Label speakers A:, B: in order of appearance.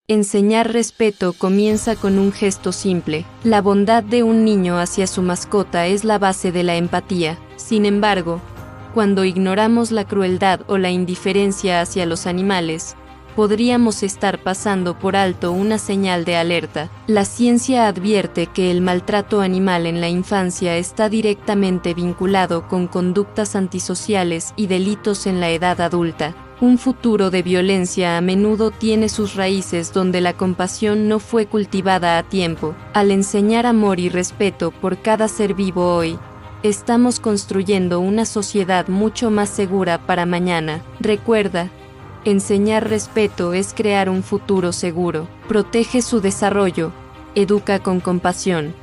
A: Enseñar respeto comienza con un gesto simple. La bondad de un niño hacia su mascota es la base de la empatía. Sin embargo, cuando ignoramos la crueldad o la indiferencia hacia los animales, podríamos estar pasando por alto una señal de alerta. La ciencia advierte que el maltrato animal en la infancia está directamente vinculado con conductas antisociales y delitos en la edad adulta. Un futuro de violencia a menudo tiene sus raíces donde la compasión no fue cultivada a tiempo. Al enseñar amor y respeto por cada ser vivo hoy, estamos construyendo una sociedad mucho más segura para mañana. Recuerda, enseñar respeto es crear un futuro seguro. Protege su desarrollo. Educa con compasión.